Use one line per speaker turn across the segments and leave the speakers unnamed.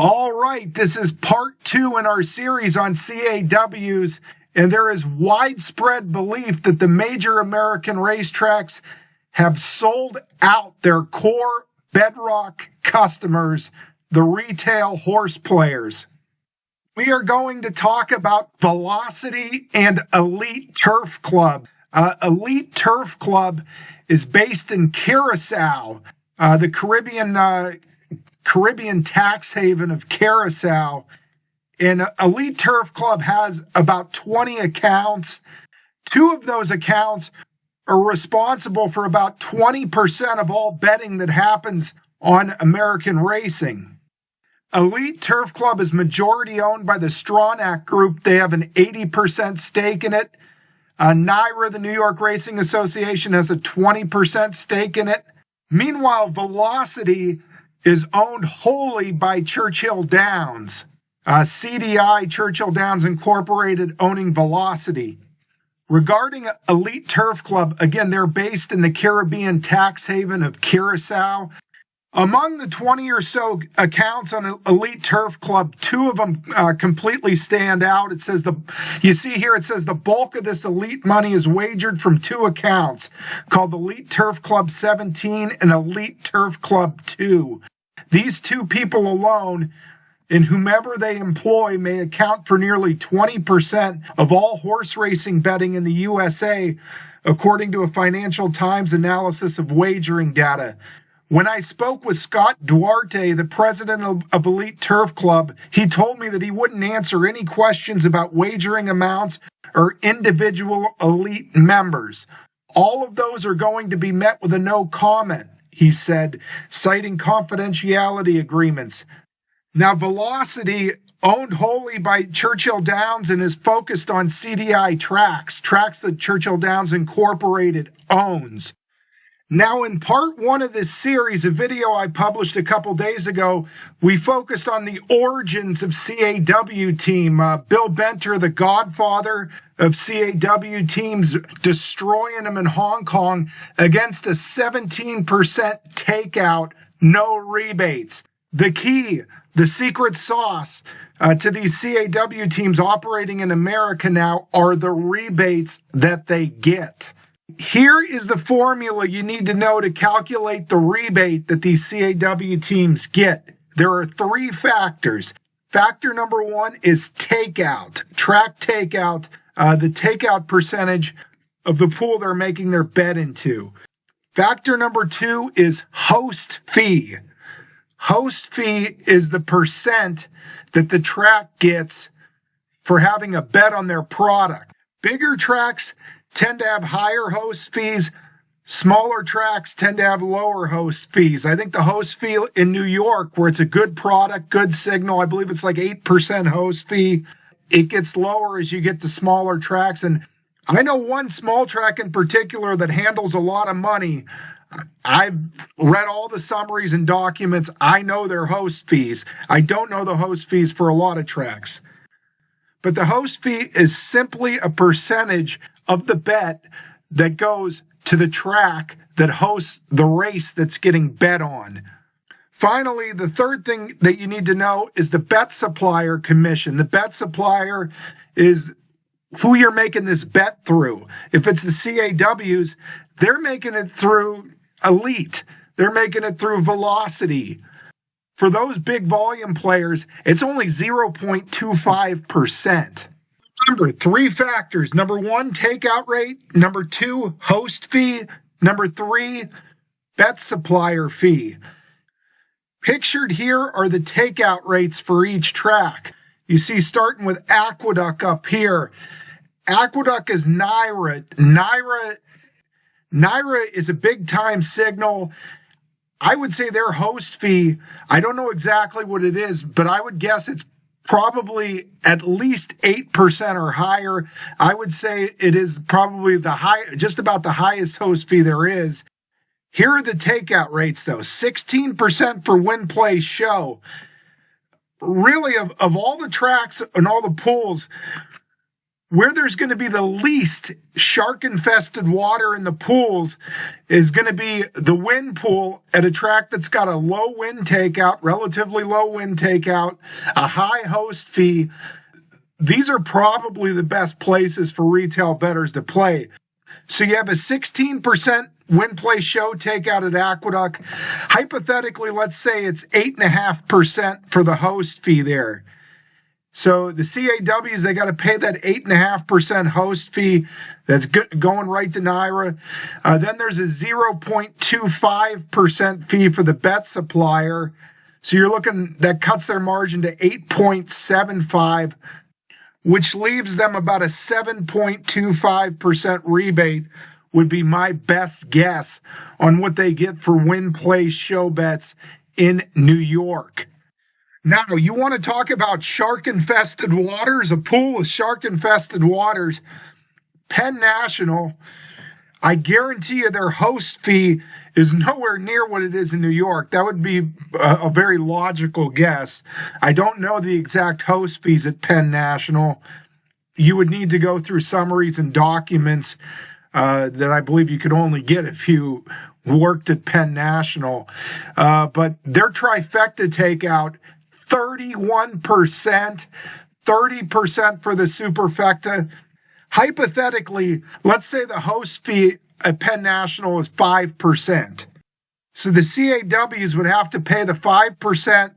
All right, this is part 2 in our series on CAWs, and there is widespread belief that the major American racetracks have sold out their core bedrock customers, the retail horse players. We are going to talk about Velocity and Elite Turf Club. Elite Turf Club is based in Curacao, the Caribbean tax haven of Curacao. And Elite Turf Club has about 20 accounts. 2 of those accounts are responsible for about 20% of all betting that happens on American racing. Elite Turf Club is majority owned by the Stronach Group. They have an 80% stake in it. NYRA, the New York Racing Association, has a 20% stake in it. Meanwhile, Velocity is owned wholly by Churchill Downs. CDI, Churchill Downs Incorporated, owning Velocity. Regarding Elite Turf Club, again, they're based in the Caribbean tax haven of Curacao. Among the 20 or so accounts on Elite Turf Club, 2 of them completely stand out. It says you see here, it says the bulk of this elite money is wagered from 2 accounts called Elite Turf Club 17 and Elite Turf Club 2. These 2 people alone, and whomever they employ, may account for nearly 20% of all horse racing betting in the USA, according to a Financial Times analysis of wagering data. When I spoke with Scott Duarte, the president of Elite Turf Club, he told me that he wouldn't answer any questions about wagering amounts or individual elite members. All of those are going to be met with a no comment, he said, citing confidentiality agreements. Now, Velocity, owned wholly by Churchill Downs and is focused on CDI tracks that Churchill Downs Incorporated owns. Now, in part 1 of this series, a video I published a couple days ago, we focused on the origins of CAW team. Bill Benter, the godfather of CAW teams, destroying them in Hong Kong against a 17% takeout, no rebates. The key, the secret sauce to these CAW teams operating in America now are the rebates that they get. Here is the formula you need to know to calculate the rebate that these CAW teams get. There are 3 factors. Factor number 1 is takeout, track takeout, the takeout percentage of the pool they're making their bet into. Factor number 2 is host fee. Host fee is the percent that the track gets for having a bet on their product. Bigger tracks tend to have higher host fees. Smaller tracks tend to have lower host fees. I think the host fee in New York, where it's a good product, good signal, I believe it's like 8% host fee. It gets lower as you get to smaller tracks. And I know one small track in particular that handles a lot of money. I've read all the summaries and documents. I know their host fees. I don't know the host fees for a lot of tracks. But the host fee is simply a percentage of the bet that goes to the track that hosts the race that's getting bet on. Finally, the third thing that you need to know is the bet supplier commission. The bet supplier is who you're making this bet through. If it's the CAWs, they're making it through Elite. They're making it through Velocity. For those big volume players, it's only 0.25%. Remember, 3 factors. Number 1, takeout rate. Number 2, host fee. Number 3, bet supplier fee. Pictured here are the takeout rates for each track. You see, starting with Aqueduct up here. Aqueduct is NYRA. NYRA is a big-time signal. I would say their host fee, I don't know exactly what it is, but I would guess it's probably at least 8% or higher. I would say it is probably just about the highest host fee there is. Here are the takeout rates, though. 16% for win, play, show. Really, of all the tracks and all the pools, Where there's going to be the least shark-infested water in the pools is going to be the wind pool at a track that's got a low wind takeout, relatively low wind takeout, a high host fee. These are probably the best places for retail bettors to play. So you have a 16% win play show takeout at Aqueduct. Hypothetically, let's say it's 8.5% for the host fee there. So the CAWs, they got to pay that 8.5% host fee that's going right to Naira. Then there's a 0.25% fee for the bet supplier. So you're looking, that cuts their margin to 8.75, which leaves them about a 7.25% rebate would be my best guess on what they get for win play show bets in New York. Now, you want to talk about shark-infested waters, a pool of shark-infested waters. Penn National, I guarantee you their host fee is nowhere near what it is in New York. That would be a very logical guess. I don't know the exact host fees at Penn National. You would need to go through summaries and documents that I believe you could only get if you worked at Penn National. But their trifecta takeout, 31%, 30% for the superfecta. Hypothetically, let's say the host fee at Penn National is 5%. So the CAWs would have to pay the 5%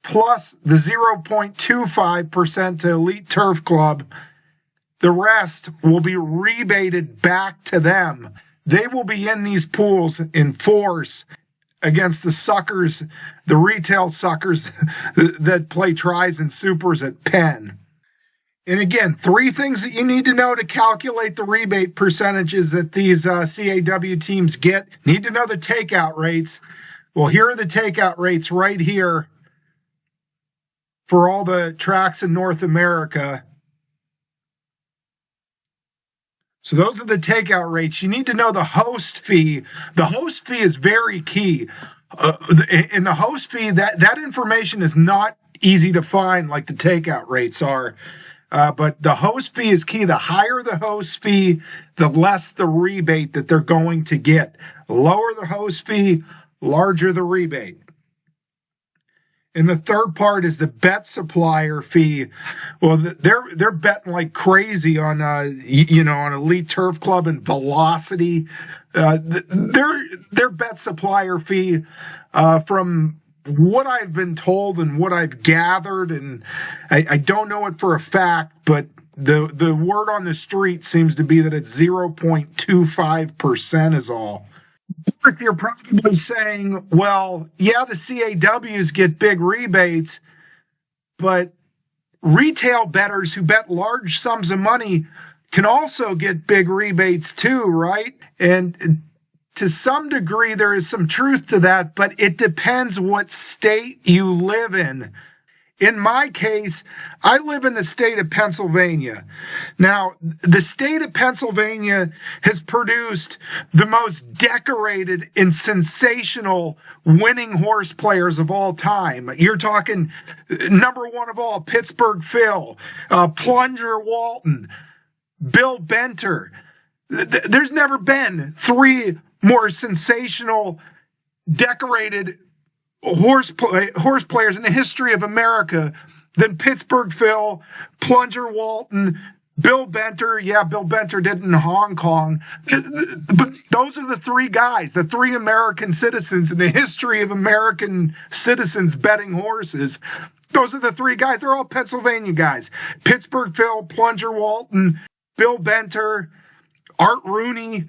plus the 0.25% to Elite Turf Club. The rest will be rebated back to them. They will be in these pools in force against the suckers, the retail suckers that play tries and supers at Penn. And again, three things that you need to know to calculate the rebate percentages that these CAW teams get. Need to know the takeout rates. Well, here are the takeout rates right here for all the tracks in North America. So those are the takeout rates. You need to know the host fee. The host fee is very key. In the host fee, that information is not easy to find like the takeout rates are. But the host fee is key. The higher the host fee, the less the rebate that they're going to get. Lower the host fee, larger the rebate. And the third part is the bet supplier fee. Well, they're betting like crazy on on Elite Turf Club and Velocity. Their bet supplier fee, from what I've been told and what I've gathered, and I don't know it for a fact, but the word on the street seems to be that it's 0.25% is all. You're probably saying, well, yeah, the CAWs get big rebates, but retail bettors who bet large sums of money can also get big rebates too, right? And to some degree, there is some truth to that, but it depends what state you live in. In my case, I live in the state of Pennsylvania. Now, the state of Pennsylvania has produced the most decorated and sensational winning horse players of all time. You're talking number one of all, Pittsburgh Phil, Plunger Walton, Bill Benter. There's never been three more sensational, decorated horse players in the history of America than Pittsburgh Phil, Plunger Walton, Bill Benter. Yeah, Bill Benter did it in Hong Kong. But those are the three guys, the three American citizens in the history of American citizens betting horses. Those are the three guys. They're all Pennsylvania guys. Pittsburgh Phil, Plunger Walton, Bill Benter, Art Rooney.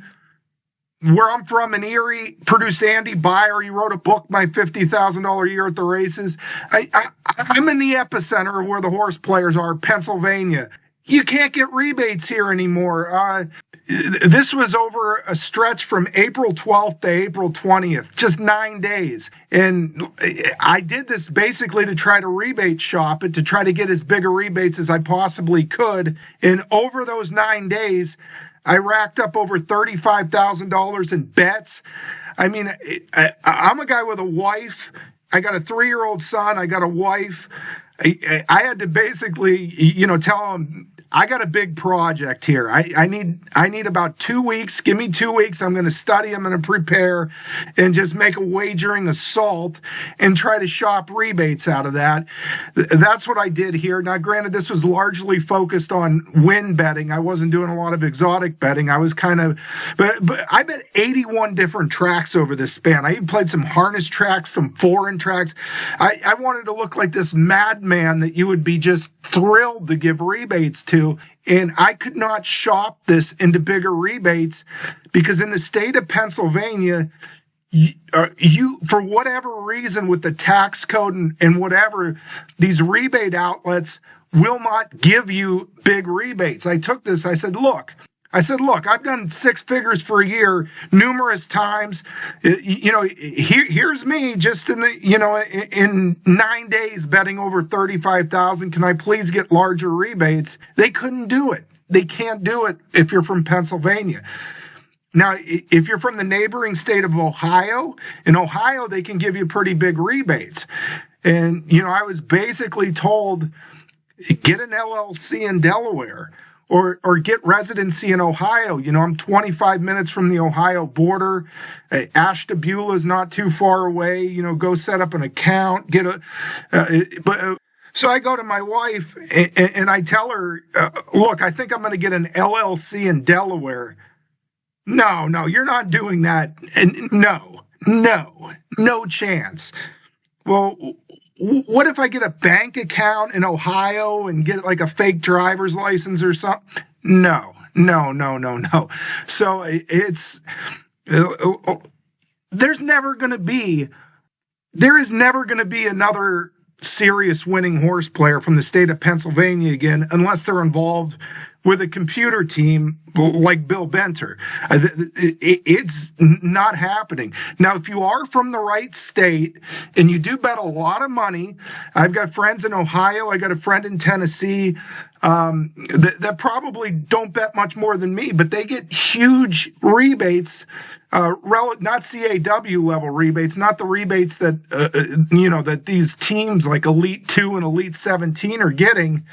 Where I'm from in Erie, produced Andy Beyer. He wrote a book, My $50,000 Year at the Races. I'm in the epicenter of where the horse players are, Pennsylvania. You can't get rebates here anymore. This was over a stretch from April 12th to April 20th, just 9 days. And I did this basically to try to rebate shop it, to try to get as big a rebates as I possibly could. And over those 9 days, I racked up over $35,000 in bets. I mean, I'm a guy with a wife. I got a 3-year-old son. I got a wife. I had to basically, tell them, I got a big project here. I need about 2 weeks. Give me 2 weeks. I'm going to study. I'm going to prepare and just make a wagering assault and try to shop rebates out of that. That's what I did here. Now, granted, this was largely focused on win betting. I wasn't doing a lot of exotic betting. I was but I bet 81 different tracks over this span. I even played some harness tracks, some foreign tracks. I wanted to look like this madman that you would be just thrilled to give rebates to. And I could not shop this into bigger rebates because in the state of Pennsylvania, you for whatever reason with the tax code and whatever, these rebate outlets will not give you big rebates. I took this. I said, look, I've done 6 figures for a year numerous times. Here's me just in 9 days betting over 35,000. Can I please get larger rebates? They couldn't do it. They can't do it if you're from Pennsylvania. Now, if you're from the neighboring state of Ohio, in Ohio, they can give you pretty big rebates. And, I was basically told, get an LLC in Delaware. Or get residency in Ohio. I'm 25 minutes from the Ohio border. Ashtabula is not too far away. Go set up an account. So I go to my wife and I tell her, look, I think I'm going to get an LLC in Delaware. No, you're not doing that. And no chance. Well, what if I get a bank account in Ohio and get like a fake driver's license or something? No. So there is never going to be another serious winning horse player from the state of Pennsylvania again, unless they're involved with a computer team like Bill Benter. It's not happening. Now, if you are from the right state and you do bet a lot of money, I've got friends in Ohio, I got a friend in Tennessee that probably don't bet much more than me, but they get huge rebates, not CAW level rebates, not the rebates that, that these teams like Elite 2 and Elite 17 are getting.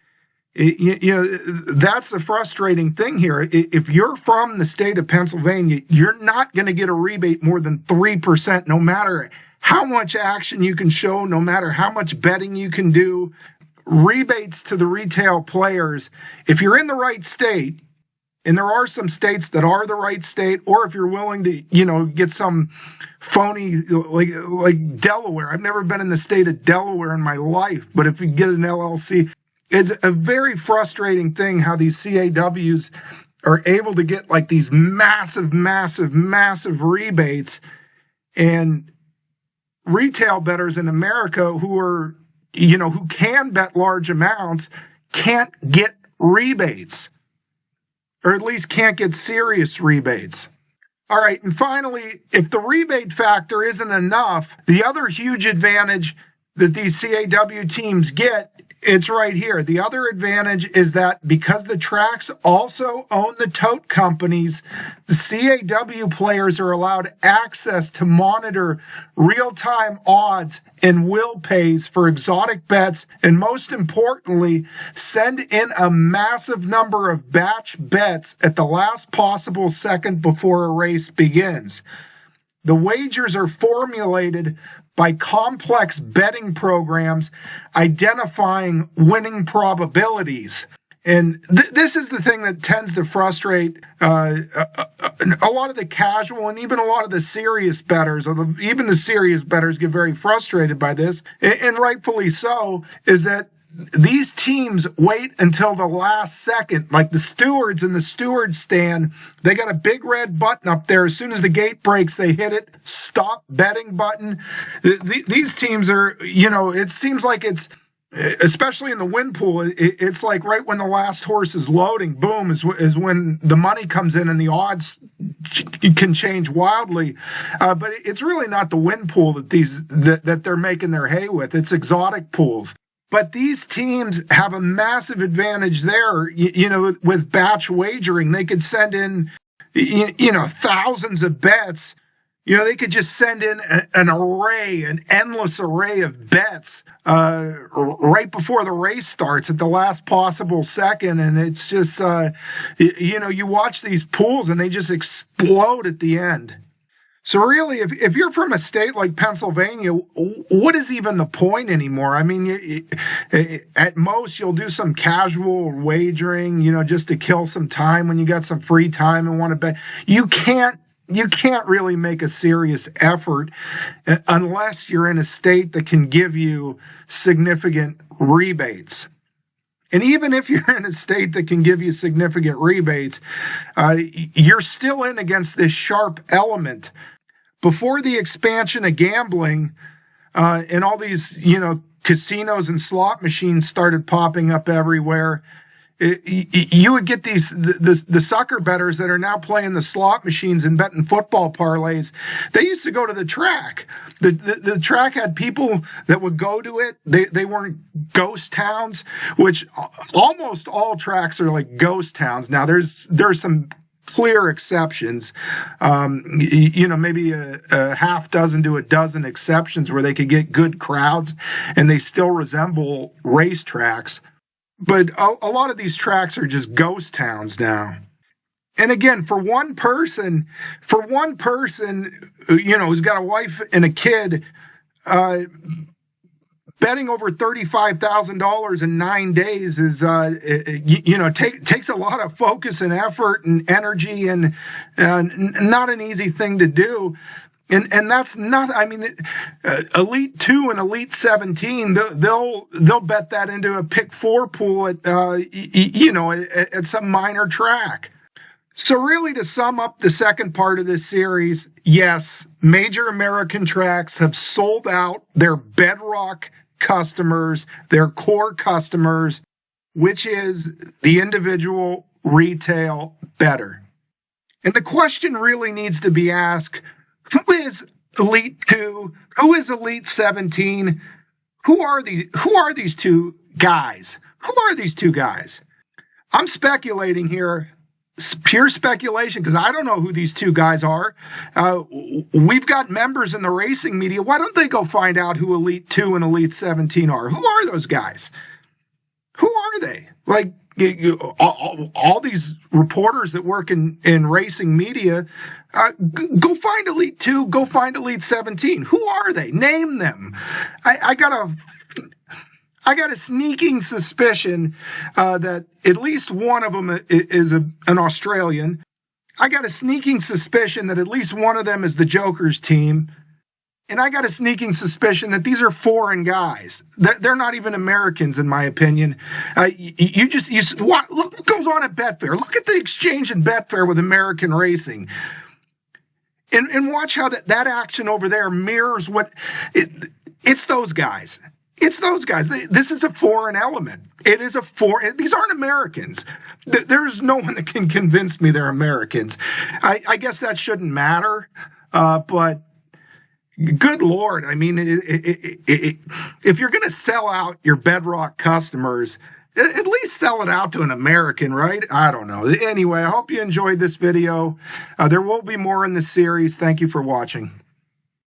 That's the frustrating thing here. If you're from the state of Pennsylvania, you're not going to get a rebate more than 3%, no matter how much action you can show, no matter how much betting you can do. Rebates to the retail players, if you're in the right state, and there are some states that are the right state, or if you're willing to, get some phony, like Delaware. I've never been in the state of Delaware in my life, but if you get an LLC, it's a very frustrating thing how these CAWs are able to get like these massive rebates, and retail bettors in America who can bet large amounts can't get rebates, or at least can't get serious rebates. All right. And finally, if the rebate factor isn't enough, the other huge advantage that these CAW teams get, it's right here. The other advantage is that because the tracks also own the tote companies, the CAW players are allowed access to monitor real-time odds and will pays for exotic bets, and most importantly, send in a massive number of batch bets at the last possible second before a race begins. The wagers are formulated by complex betting programs identifying winning probabilities. And this is the thing that tends to frustrate a lot of the casual and even a lot of the serious bettors. Even the serious bettors get very frustrated by this, and rightfully so, is that these teams wait until the last second, like the stewards in the steward stand. They got a big red button up there. As soon as the gate breaks, they hit it. Stop betting button. These teams are, it seems like it's, especially in the win pool, it's like right when the last horse is loading, boom, is when the money comes in and the odds can change wildly. But it's really not the win pool that they're making their hay with. It's exotic pools. But these teams have a massive advantage there, with batch wagering. They could send in, thousands of bets They could just send in an endless array of bets right before the race starts at the last possible second. And it's just, you watch these pools and they just explode at the end. So really, if you're from a state like Pennsylvania, what is even the point anymore? I mean, at most, you'll do some casual wagering, just to kill some time when you got some free time and want to bet. You can't really make a serious effort unless you're in a state that can give you significant rebates. And even if you're in a state that can give you significant rebates, you're still in against this sharp element. Before the expansion of gambling and all these, casinos and slot machines started popping up everywhere, you would get the sucker bettors that are now playing the slot machines and betting football parlays. They used to go to the track. The track had people that would go to it. They weren't ghost towns, which almost all tracks are like ghost towns. Now there's some clear exceptions, maybe a half dozen to a dozen exceptions where they could get good crowds and they still resemble racetracks. But a lot of these tracks are just ghost towns now. And again, for one person, who's got a wife and a kid, betting over $35,000 in 9 days is, takes a lot of focus and effort and energy and not an easy thing to do. And that's not, Elite 2 and Elite 17, they'll bet that into a pick 4 pool at some minor track. So really, to sum up the second part of this series, yes, major American tracks have sold out their bedrock customers, their core customers, which is the individual retail bettor. And the question really needs to be asked, who is Elite 2? Who is Elite 17? Who are these two guys? Who are these two guys? I'm speculating here. It's pure speculation because I don't know who these two guys are. We've got members in the racing media. Why don't they go find out who Elite 2 and Elite 17 are? Who are those guys? Who are they? Like all these reporters that work in racing media, go find Elite 2, go find Elite 17. Who are they? Name them. I got a sneaking suspicion that at least one of them is an Australian. I got a sneaking suspicion that at least one of them is the Joker's team. And I got a sneaking suspicion that these are foreign guys. They're not even Americans, in my opinion. Look what goes on at Betfair. Look at the exchange in Betfair with American racing. And watch how that action over there mirrors it's those guys. It's those guys. This is a foreign element. These aren't Americans. There's no one that can convince me they're Americans. I guess that shouldn't matter. But good Lord. I mean, if you're going to sell out your bedrock customers, at least sell it out to an American, right? I don't know. Anyway, I hope you enjoyed this video. There will be more in this series. Thank you for watching.